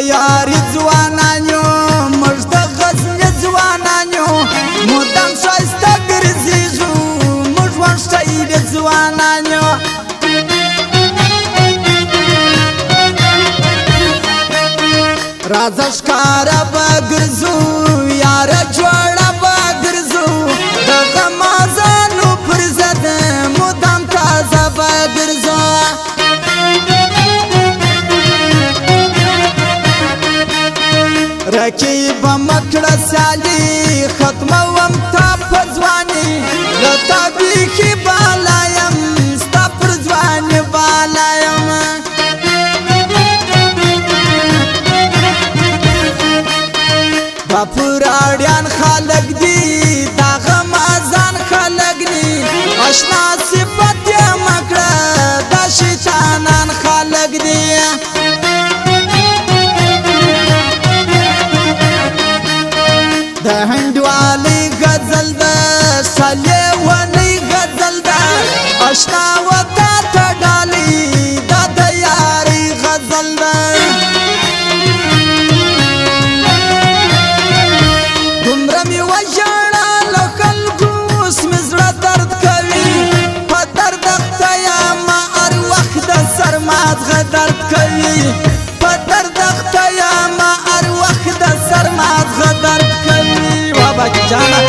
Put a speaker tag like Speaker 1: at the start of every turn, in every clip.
Speaker 1: یاري ځوانان یو موږ د غزني ځوانان یو مدام ښایسته ګرځېږو موږ وښتلي ځوانان یو راځه ښکاره به ګرځو یاره جوړه به ګرځو د غمازانو پر ضد مدام تازه به ګرځو رقیب مکړه سیالي ختموم تا په ځواني له تا بیخي بالا یم ستا پر ځواني بالا یم دا پراړیان خلک دي دا غمازان خلک دي اشنا صفت یې مکړه دا شیطانان خلک دي د هندوالي غزل ده سلیواني غزل ده اشنا وتا ته ډالۍ دا د یارۍ غزل ده دومره مې وژړه له خلکو اوس مې زړه درد کوي په درد اخته یمه هر وخت د سرمازغه درد کوي په درد اخته یمه هر وخت د سرمازغه درد کوي بابا جانا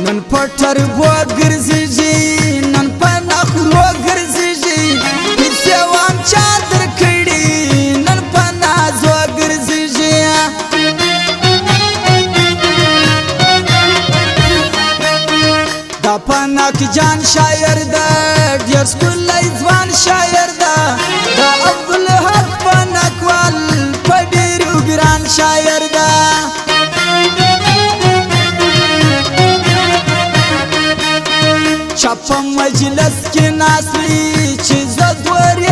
Speaker 1: نن پټر بو ګرځيږي نن په نخرو ګرځيږي پیسې وام چا درکړي نن په نازو ګرځيږي دا پناک جان شاعر دا ډېر ښکلی ځوان شاعر دا د عبدالحق پناکوال په ډېرو ګران شاعر دا چاپا مجلس کی ناسلی چی زدوری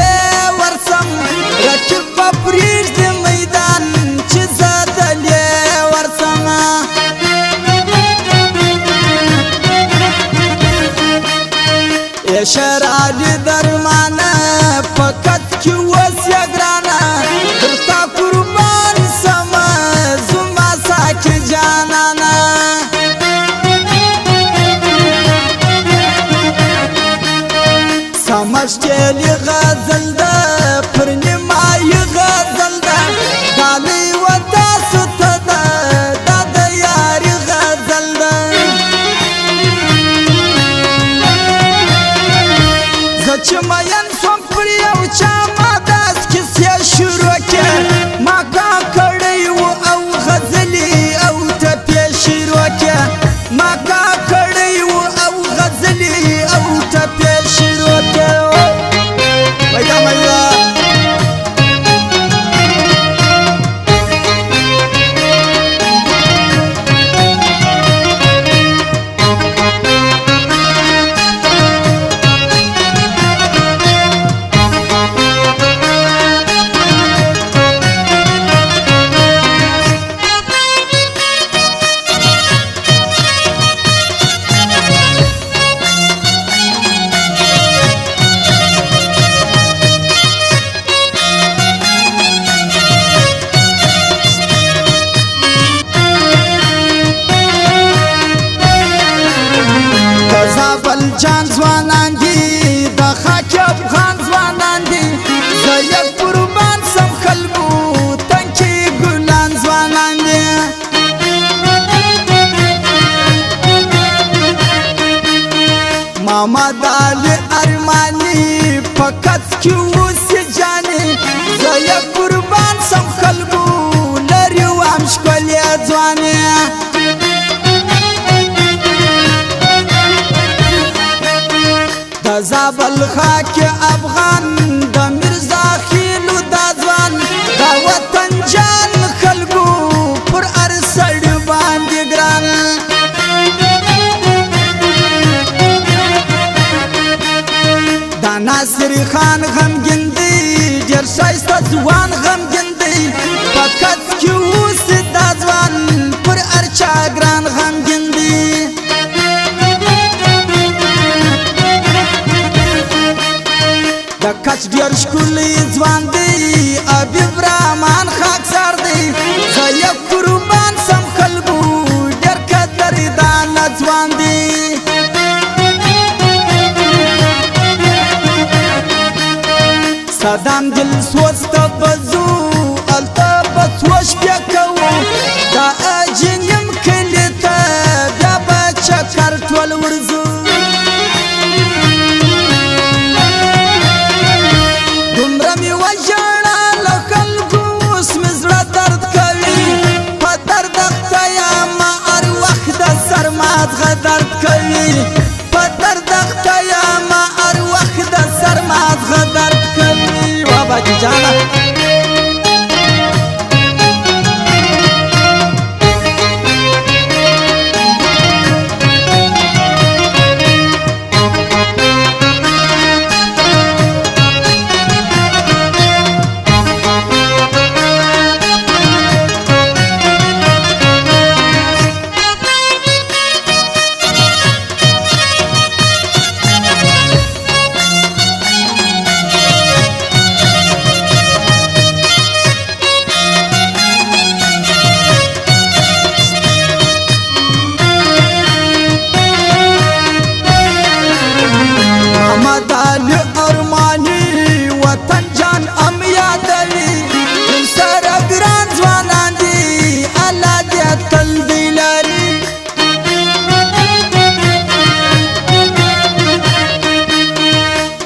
Speaker 1: ورسم رکب با پریشد میدان چی زدلی ورسم اشرالی درمانه پکت کی وسی گرانه درتا قربان سما زما ساکی جانانه سمشتلی غزل ده پر نیمای غزل ده دالی و داست ده دا د یاری غزل ده زچ مین سوم پر یو چا ما داس کسی شروع که ما کا کڑی و او غزلی او تپی شروع که ما کا کڑی و او غزلی او تپی شروع که جان ځوانان دي د خاک افغان ځوانان دي زه یک قربان سم خلکو تنکي ګلان ځوانان دي محمد علي ارماني فقط کی اوسې جانې زه یې قربان سم خلکو لري وام ښکلې ځوانې د زابل خاک افغان د مرزا خیلو دا ځوان دا وطن جان خلکو پر هر سړي باندې ګران دا ناصر خان غمګین دی ډېر ښایسته ځوان غمګین دی فقط کې اوس دا ځوان پر هر چا ګران غمګین دی د کچ ډېر ښکلی ځوان دی حبیب رحمان خاکسار دی زه یې قربان سم خلکو ډېر قدردانه ځوان دی صدام دل سوز ته بځو هلته به څو شپې کوو دا اجنیم کلي ته بیا به چکر ټول ورځو دومره مې وژړه له خلکو اوس مې زړه درد کوي په درد اخته یمه هر وخت د سر ماغزه درد کوي په درد اخته یمه هر وخت د سر ماغزه درد کوي بابا جی جانا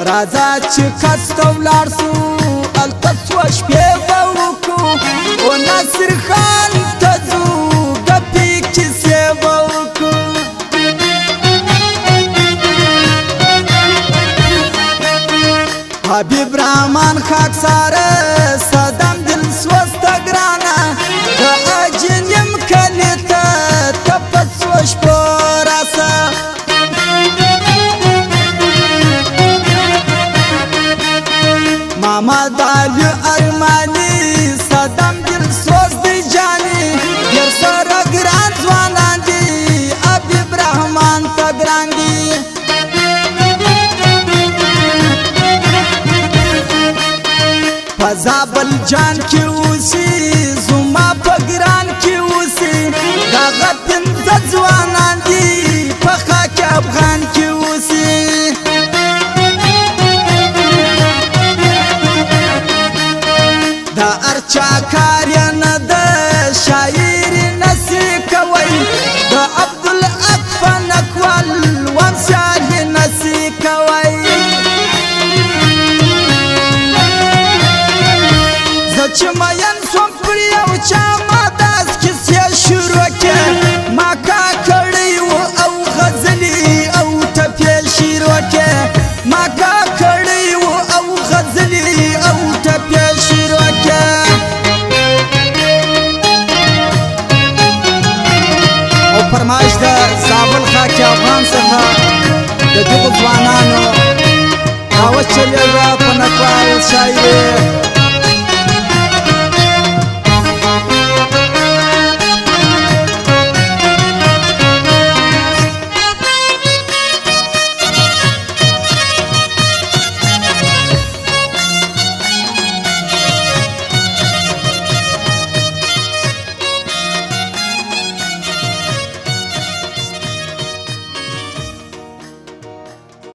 Speaker 1: راځه چې کس ته ولاړ سو هلته څو شپې به وکړو و ناصر خان ته ځو ګپې کیسې به وکړو حبیب رحمان خاکساره صدام دل سوز ته ګرانه د اجنیم کلي ته ته په څو شپو راسه محمد علي ارماني صدام دل سوز دی جاني ډېر سره ګران ځوانان دي حبیب رحمان ته ګران دي په زابل جان کې اوسي زما په ګران کې اوسي دغه پنځه ځوانان دي په خاک افغان کې اوسي دا ارچا کار یا نه ده شاعر نسی کوي د عبدالاکف نکوال ومسال نسی کوي زه چې مین سوم پر یو چا ما داس کیسې شروع کړې ما کا کړی و او غزلي او ټپې شروع کړې ما کا کړی و او غزلي او ټپې شروع کړې او فرمایش د زابل خاک افغان څخه د دغو ځوانانو دعوت چلېږه په نکوال شاعري